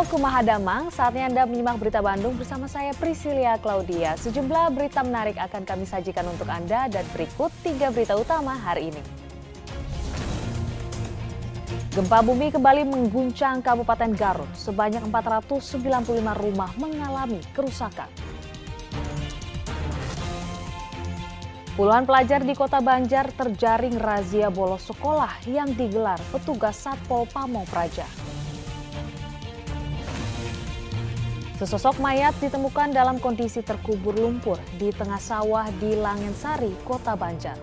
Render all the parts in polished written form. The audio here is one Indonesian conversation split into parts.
Halo Kumahadamang, saatnya Anda menyimak berita Bandung bersama saya Priscilia Claudia. Sejumlah berita menarik akan kami sajikan untuk Anda dan berikut 3 berita utama hari ini. Gempa bumi kembali mengguncang Kabupaten Garut. Sebanyak 495 rumah mengalami kerusakan. Puluhan pelajar di Kota Banjar terjaring razia bolos sekolah yang digelar petugas Satpol Pamong Praja. Sesosok mayat ditemukan dalam kondisi terkubur lumpur di tengah sawah di Langensari, Kota Banjar.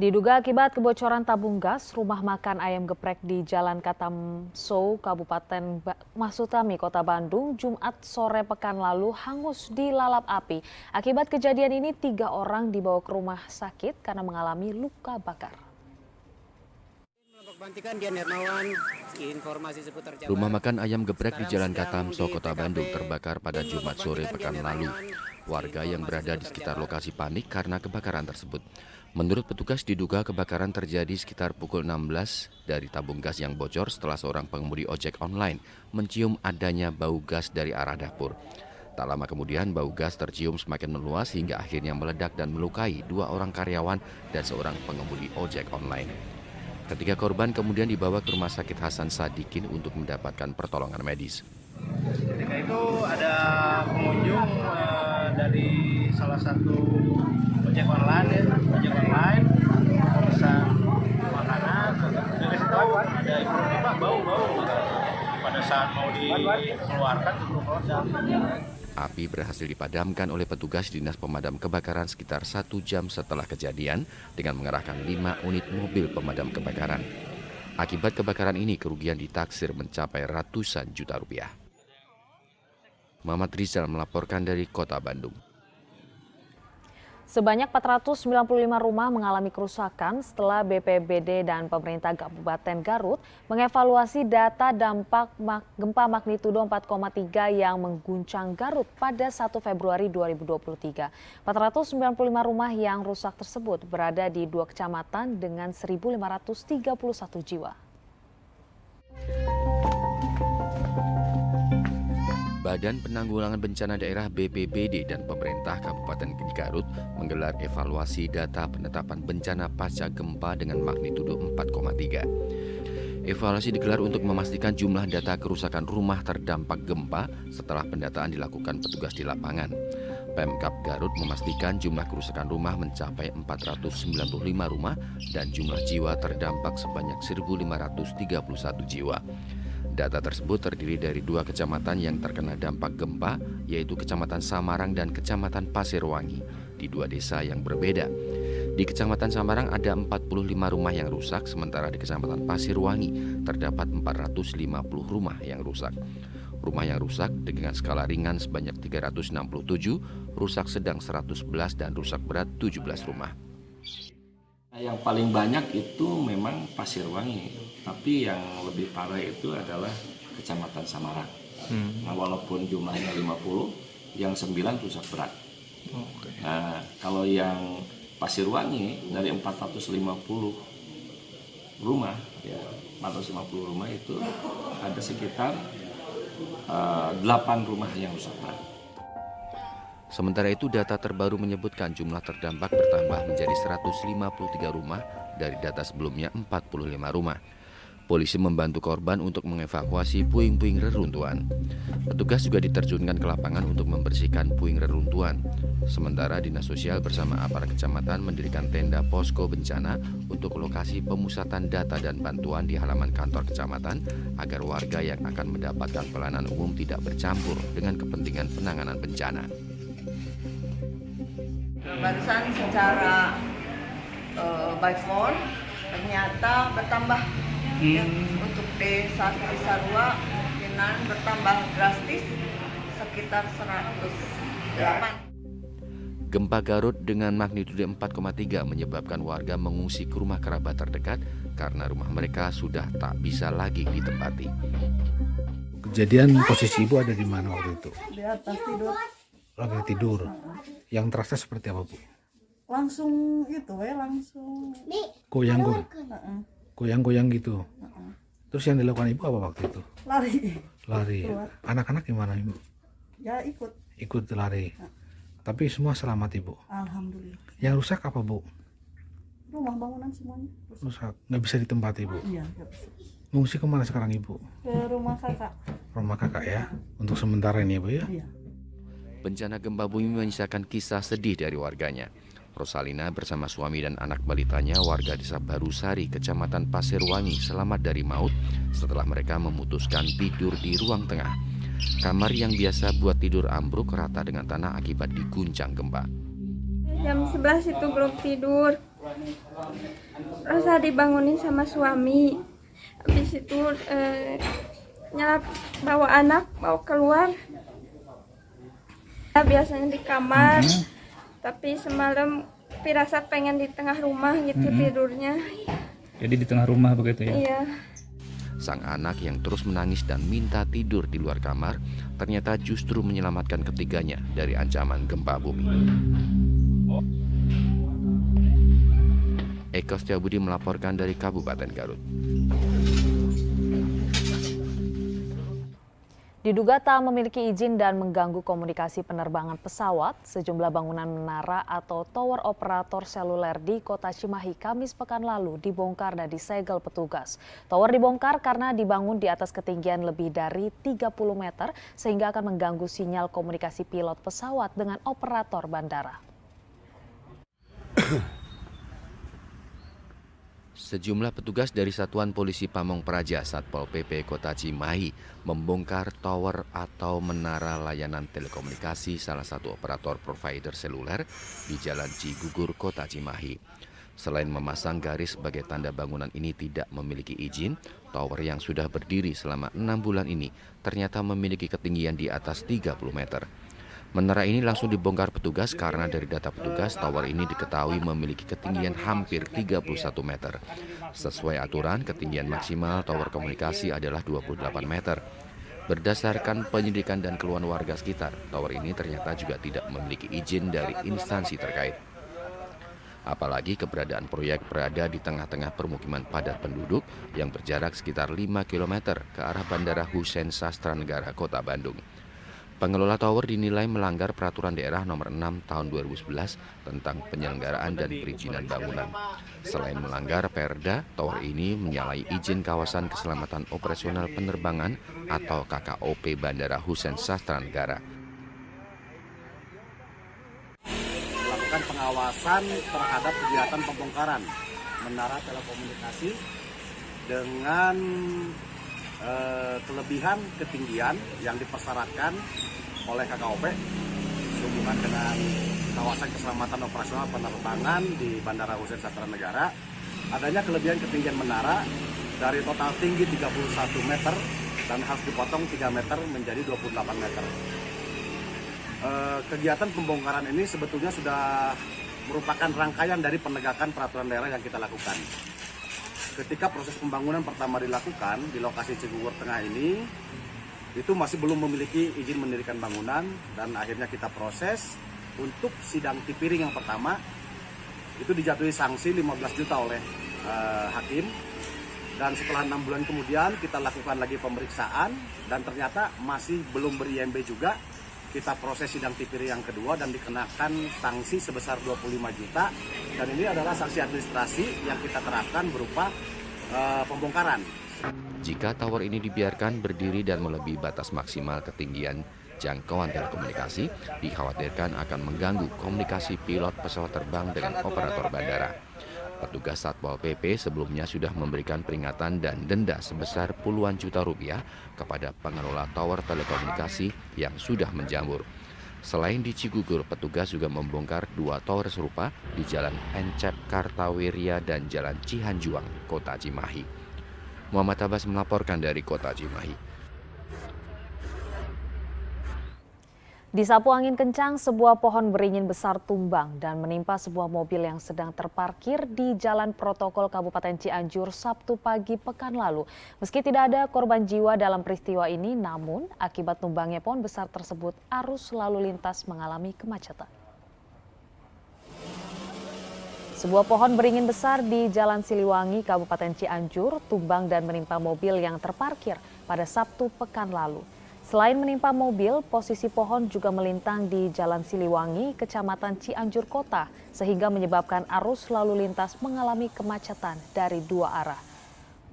Diduga akibat kebocoran tabung gas, rumah makan ayam geprek di Jalan Katamso, Kabupaten Masutami, Kota Bandung, Jumat sore pekan lalu hangus dilalap api. Akibat kejadian ini 3 orang dibawa ke rumah sakit karena mengalami luka bakar. Rumah makan ayam geprek di Jalan Katamso, Kota Bandung terbakar pada Jumat sore pekan lalu. Warga yang berada di sekitar lokasi panik karena kebakaran tersebut. Menurut petugas, diduga kebakaran terjadi sekitar pukul 16 dari tabung gas yang bocor setelah seorang pengemudi ojek online mencium adanya bau gas dari arah dapur. Tak lama kemudian bau gas tercium semakin meluas hingga akhirnya meledak dan melukai 2 orang karyawan dan seorang pengemudi ojek online. Ketiga korban kemudian dibawa ke Rumah Sakit Hasan Sadikin untuk mendapatkan pertolongan medis. Ketika itu ada pengunjung dari salah satu ojek online pesan makanan, dikasih tahu ada ibu bau pada saat mau dikeluarkan itu meledak. Api berhasil dipadamkan oleh petugas Dinas Pemadam Kebakaran sekitar 1 jam setelah kejadian dengan mengerahkan 5 unit mobil pemadam kebakaran. Akibat kebakaran ini kerugian ditaksir mencapai ratusan juta rupiah. Muhammad Rizal melaporkan dari Kota Bandung. Sebanyak 495 rumah mengalami kerusakan setelah BPBD dan pemerintah Kabupaten Garut mengevaluasi data dampak gempa magnitudo 4,3 yang mengguncang Garut pada 1 Februari 2023. 495 rumah yang rusak tersebut berada di 2 kecamatan dengan 1.531 jiwa. Badan Penanggulangan Bencana Daerah BPBD dan pemerintah Kabupaten Garut menggelar evaluasi data penetapan bencana pasca gempa dengan magnitudo 4,3. Evaluasi digelar untuk memastikan jumlah data kerusakan rumah terdampak gempa setelah pendataan dilakukan petugas di lapangan. Pemkab Garut memastikan jumlah kerusakan rumah mencapai 495 rumah dan jumlah jiwa terdampak sebanyak 1.531 jiwa. Data tersebut terdiri dari 2 kecamatan yang terkena dampak gempa, yaitu Kecamatan Samarang dan Kecamatan Pasirwangi, di 2 desa yang berbeda. Di Kecamatan Samarang ada 45 rumah yang rusak, sementara di Kecamatan Pasirwangi terdapat 450 rumah yang rusak. Rumah yang rusak dengan skala ringan sebanyak 367, rusak sedang 111, dan rusak berat 17 rumah. Yang paling banyak itu memang Pasirwangi, tapi yang lebih parah itu adalah Kecamatan Samarang. Nah, walaupun jumlahnya 50, yang 9 rusak berat. Nah, kalau yang Pasirwangi dari 450 rumah, ya 450 rumah itu ada sekitar 8 rumah yang rusak berat. Sementara itu data terbaru menyebutkan jumlah terdampak bertambah menjadi 153 rumah dari data sebelumnya 45 rumah. Polisi membantu korban untuk mengevakuasi puing-puing reruntuhan. Petugas juga diterjunkan ke lapangan untuk membersihkan puing reruntuhan. Sementara Dinas Sosial bersama aparat kecamatan mendirikan tenda posko bencana untuk lokasi pemusatan data dan bantuan di halaman kantor kecamatan agar warga yang akan mendapatkan pelayanan umum tidak bercampur dengan kepentingan penanganan bencana. Barusan secara by phone ternyata bertambah untuk desa Cisarua kemungkinan bertambah drastis sekitar 108. Gempa Garut dengan magnitudo 4,3 menyebabkan warga mengungsi ke rumah kerabat terdekat karena rumah mereka sudah tak bisa lagi ditempati. Kejadian posisi ibu ada di mana waktu itu? Di atas tidur. lagi tidur. Yang terasa seperti apa, Bu? Langsung itu langsung Goyang-goyang gitu. Terus yang dilakukan Ibu apa waktu itu? lari Lari. Anak-anak gimana, Ibu? ya ikut. Ikut lari. Tapi semua selamat, Ibu. Alhamdulillah. Yang rusak apa, Bu? Rumah bangunan semuanya Rusak. Nggak bisa ditempati, Bu. iya nggak bisa. Mengungsi kemana sekarang, Ibu? Ke rumah kakak. Rumah kakak ya? Untuk sementara ini, Bu ya? Iya. Bencana gempa bumi menyisakan kisah sedih dari warganya. Rosalina bersama suami dan anak balitanya warga desa Barusari, Kecamatan Pasirwangi selamat dari maut setelah mereka memutuskan tidur di ruang tengah. Kamar yang biasa buat tidur ambruk rata dengan tanah akibat diguncang gempa. Jam 11 itu belum tidur. Rosa dibangunin sama suami. Habis itu nyelap bawa anak, bawa keluar. Biasanya di kamar, tapi semalam firasat pengen di tengah rumah gitu tidurnya. Jadi di tengah rumah begitu ya? Iya. Sang anak yang terus menangis dan minta tidur di luar kamar ternyata justru menyelamatkan ketiganya dari ancaman gempa bumi. Eko Setiabudi melaporkan dari Kabupaten Garut. Diduga tak memiliki izin dan mengganggu komunikasi penerbangan pesawat, sejumlah bangunan menara atau tower operator seluler di Kota Cimahi Kamis pekan lalu dibongkar dan disegel petugas. Tower dibongkar karena dibangun di atas ketinggian lebih dari 30 meter sehingga akan mengganggu sinyal komunikasi pilot pesawat dengan operator bandara. Sejumlah petugas dari Satuan Polisi Pamong Praja Satpol PP Kota Cimahi membongkar tower atau menara layanan telekomunikasi salah satu operator provider seluler di Jalan Cigugur, Kota Cimahi. Selain memasang garis sebagai tanda bangunan ini tidak memiliki izin, tower yang sudah berdiri selama 6 bulan ini ternyata memiliki ketinggian di atas 30 meter. Menara ini langsung dibongkar petugas karena dari data petugas, tower ini diketahui memiliki ketinggian hampir 31 meter. Sesuai aturan, ketinggian maksimal tower komunikasi adalah 28 meter. Berdasarkan penyelidikan dan keluhan warga sekitar, tower ini ternyata juga tidak memiliki izin dari instansi terkait. Apalagi keberadaan proyek berada di tengah-tengah permukiman padat penduduk yang berjarak sekitar 5 km ke arah Bandara Husein Sastranegara, Kota Bandung. Pengelola tower dinilai melanggar Peraturan Daerah Nomor 6 Tahun 2011 tentang penyelenggaraan dan perizinan bangunan. Selain melanggar Perda, tower ini menyalahi izin kawasan keselamatan operasional penerbangan atau KKOP Bandara Husein Sastranegara. Melakukan pengawasan terhadap kegiatan pembongkaran menara telekomunikasi dengan kelebihan ketinggian yang dipersyaratkan oleh KKOP sehubungan dengan kawasan keselamatan operasional penerbangan di Bandara Husein Sastranegara. Adanya kelebihan ketinggian menara dari total tinggi 31 meter dan harus dipotong 3 meter menjadi 28 meter. Kegiatan pembongkaran ini sebetulnya sudah merupakan rangkaian dari penegakan peraturan daerah yang kita lakukan. Ketika proses pembangunan pertama dilakukan di lokasi Cigugur Tengah ini, itu masih belum memiliki izin mendirikan bangunan dan akhirnya kita proses untuk sidang tipiring yang pertama, itu dijatuhi sanksi 15 juta oleh hakim. Dan setelah 6 bulan kemudian kita lakukan lagi pemeriksaan dan ternyata masih belum ber-IMB juga. Kita proses sidang tipiring yang kedua dan dikenakan sanksi sebesar 25 juta. Dan ini adalah sanksi administrasi yang kita terapkan berupa pembongkaran. Jika tower ini dibiarkan berdiri dan melebihi batas maksimal ketinggian jangkauan telekomunikasi, dikhawatirkan akan mengganggu komunikasi pilot pesawat terbang dengan operator bandara. Petugas Satpol PP sebelumnya sudah memberikan peringatan dan denda sebesar puluhan juta rupiah kepada pengelola tower telekomunikasi yang sudah menjamur. Selain di Cigugur, petugas juga membongkar 2 tower serupa di Jalan Encep Kartawirya dan Jalan Cihanjuang, Kota Cimahi. Muhammad Abbas melaporkan dari Kota Cimahi. Disapu angin kencang, sebuah pohon beringin besar tumbang dan menimpa sebuah mobil yang sedang terparkir di Jalan Protokol Kabupaten Cianjur Sabtu pagi pekan lalu. Meski tidak ada korban jiwa dalam peristiwa ini, namun akibat tumbangnya pohon besar tersebut, arus lalu lintas mengalami kemacetan. Sebuah pohon beringin besar di Jalan Siliwangi, Kabupaten Cianjur, tumbang dan menimpa mobil yang terparkir pada Sabtu pekan lalu. Selain menimpa mobil, posisi pohon juga melintang di Jalan Siliwangi, Kecamatan Cianjur Kota, sehingga menyebabkan arus lalu lintas mengalami kemacetan dari dua arah.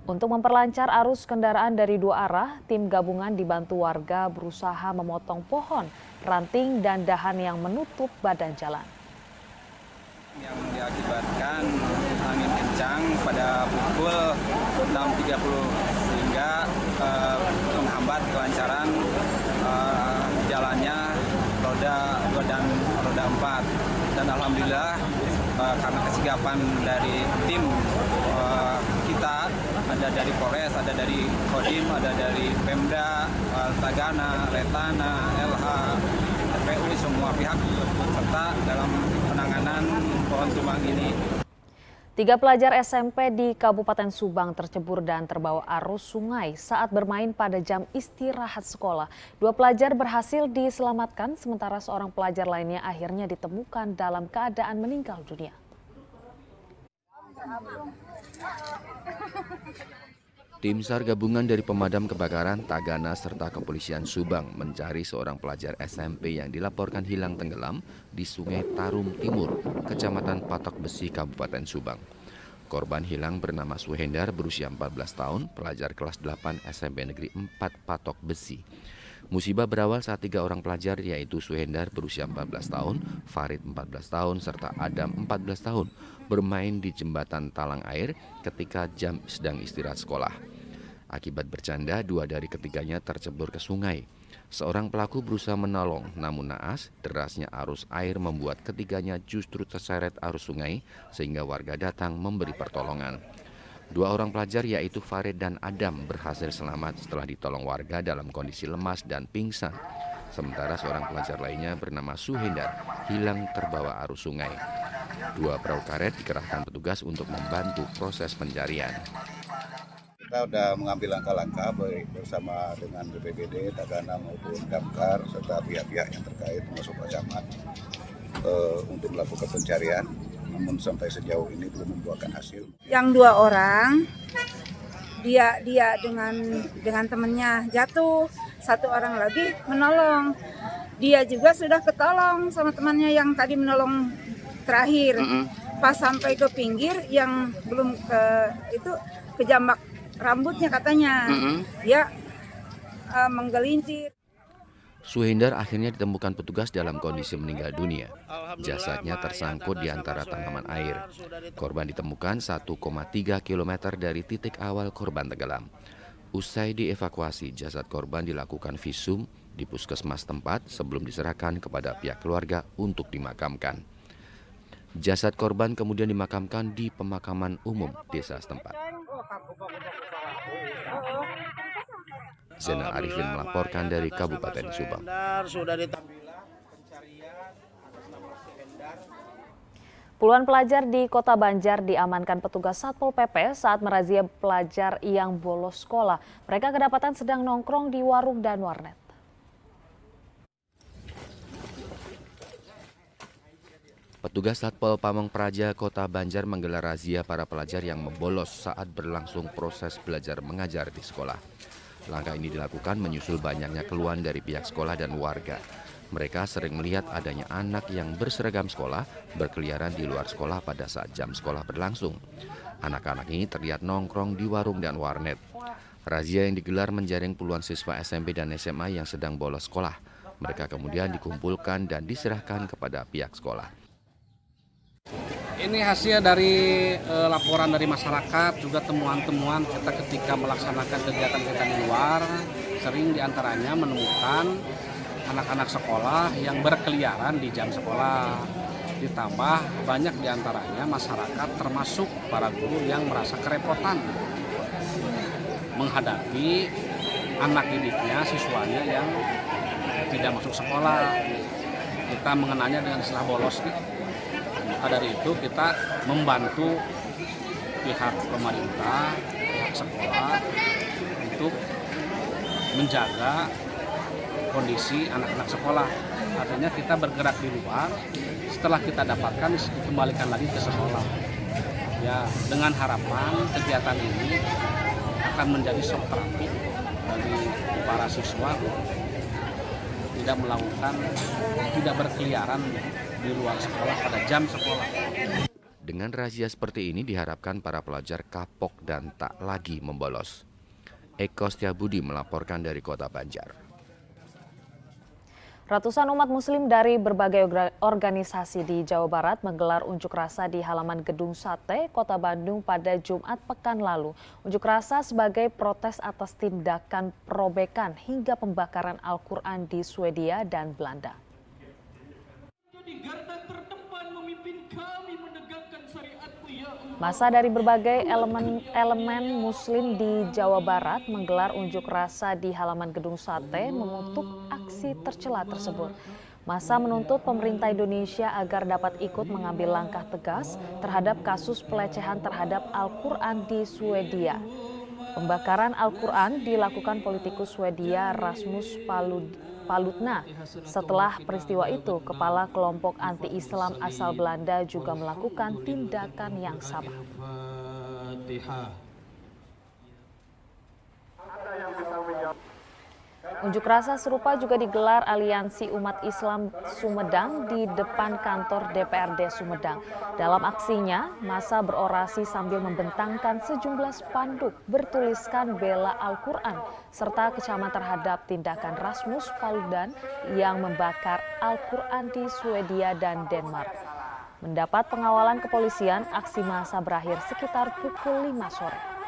Untuk memperlancar arus kendaraan dari dua arah, tim gabungan dibantu warga berusaha memotong pohon, ranting, dan dahan yang menutup badan jalan. Yang diakibatkan angin kencang pada pukul 6.30 sehingga menghambat kelancaran jalannya roda 2 dan roda 4. Dan alhamdulillah karena kesigapan dari tim kita, ada dari Polres, ada dari Kodim, ada dari Pemda, Tagana, Letana, LH, FPU, semua pihak serta dalam penanganan pohon tumbang ini. 3 pelajar SMP di Kabupaten Subang tercebur dan terbawa arus sungai saat bermain pada jam istirahat sekolah. 2 pelajar berhasil diselamatkan, sementara seorang pelajar lainnya akhirnya ditemukan dalam keadaan meninggal dunia. Tim SAR gabungan dari pemadam kebakaran, Tagana, serta kepolisian Subang mencari seorang pelajar SMP yang dilaporkan hilang tenggelam di Sungai Tarum Timur, Kecamatan Patok Besi, Kabupaten Subang. Korban hilang bernama Suhendar, berusia 14 tahun, pelajar kelas 8 SMP Negeri 4 Patok Besi. Musibah berawal saat 3 orang pelajar, yaitu Suhendar berusia 14 tahun, Farid 14 tahun, serta Adam 14 tahun, bermain di jembatan talang air ketika jam sedang istirahat sekolah. Akibat bercanda, 2 dari ketiganya tercebur ke sungai. Seorang pelaku berusaha menolong, namun naas, derasnya arus air membuat ketiganya justru terseret arus sungai sehingga warga datang memberi pertolongan. 2 orang pelajar, yaitu Farid dan Adam, berhasil selamat setelah ditolong warga dalam kondisi lemas dan pingsan. Sementara seorang pelajar lainnya bernama Suhendar hilang terbawa arus sungai. 2 perahu karet dikerahkan petugas untuk membantu proses pencarian. Kita sudah mengambil langkah-langkah bersama dengan BPBD, Tagana maupun Damkar serta pihak-pihak yang terkait termasuk Pak Camat untuk melakukan pencarian. Namun sampai sejauh ini belum membuahkan hasil. Yang 2 orang dia dengan temannya jatuh, 1 orang lagi menolong. Dia juga sudah ketolong sama temannya yang tadi menolong terakhir. Pas sampai ke pinggir yang belum itu kejambak rambutnya katanya. Dia menggelincir. Suhendar akhirnya ditemukan petugas dalam kondisi meninggal dunia. Jasadnya tersangkut di antara tanaman air. Korban ditemukan 1,3 km dari titik awal korban tenggelam. Usai dievakuasi, jasad korban dilakukan visum di puskesmas tempat sebelum diserahkan kepada pihak keluarga untuk dimakamkan. Jasad korban kemudian dimakamkan di pemakaman umum desa setempat. Zainal Arifin melaporkan dari Kabupaten Subang. Puluhan pelajar di Kota Banjar diamankan petugas Satpol PP saat merazia pelajar yang bolos sekolah. Mereka kedapatan sedang nongkrong di warung dan warnet. Petugas Satpol Pamong Praja Kota Banjar menggelar razia para pelajar yang membolos saat berlangsung proses belajar mengajar di sekolah. Langkah ini dilakukan menyusul banyaknya keluhan dari pihak sekolah dan warga. Mereka sering melihat adanya anak yang berseragam sekolah berkeliaran di luar sekolah pada saat jam sekolah berlangsung. Anak-anak ini terlihat nongkrong di warung dan warnet. Razia yang digelar menjaring puluhan siswa SMP dan SMA yang sedang bolos sekolah. Mereka kemudian dikumpulkan dan diserahkan kepada pihak sekolah. Ini hasil dari laporan dari masyarakat, juga temuan-temuan kita ketika melaksanakan kegiatan-kegiatan di luar, sering diantaranya menemukan anak-anak sekolah yang berkeliaran di jam sekolah. Ditambah banyak diantaranya masyarakat termasuk para guru yang merasa kerepotan menghadapi anak didiknya, siswanya yang tidak masuk sekolah. Kita mengenalnya dengan istilah bolos nih. Maka dari itu kita membantu pihak pemerintah, pihak sekolah untuk menjaga kondisi anak-anak sekolah. Artinya kita bergerak di luar, setelah kita dapatkan dikembalikan lagi ke sekolah. Ya, dengan harapan kegiatan ini akan menjadi shock terapi bagi para siswa tidak melakukan, tidak berkeliaran di luar sekolah pada jam sekolah. Dengan razia seperti ini diharapkan para pelajar kapok dan tak lagi membolos. Eko Setiabudi melaporkan dari Kota Banjar. Ratusan umat muslim dari berbagai organisasi di Jawa Barat menggelar unjuk rasa di halaman Gedung Sate, Kota Bandung pada Jumat pekan lalu. Unjuk rasa sebagai protes atas tindakan perobekan hingga pembakaran Al-Quran di Swedia dan Belanda. Masa dari berbagai elemen muslim di Jawa Barat menggelar unjuk rasa di halaman Gedung Sate mengutuk aksi tercela tersebut. Masa menuntut pemerintah Indonesia agar dapat ikut mengambil langkah tegas terhadap kasus pelecehan terhadap Al-Quran di Swedia. Pembakaran Al-Quran dilakukan politikus Swedia Rasmus Palutna. Setelah peristiwa itu, kepala kelompok anti-Islam asal Belanda juga melakukan tindakan yang sama. Unjuk rasa serupa juga digelar Aliansi Umat Islam Sumedang di depan kantor DPRD Sumedang. Dalam aksinya, massa berorasi sambil membentangkan sejumlah spanduk bertuliskan bela Al-Quran serta kecaman terhadap tindakan Rasmus Paludan yang membakar Al-Quran di Swedia dan Denmark. Mendapat pengawalan kepolisian, aksi massa berakhir sekitar pukul 5 sore.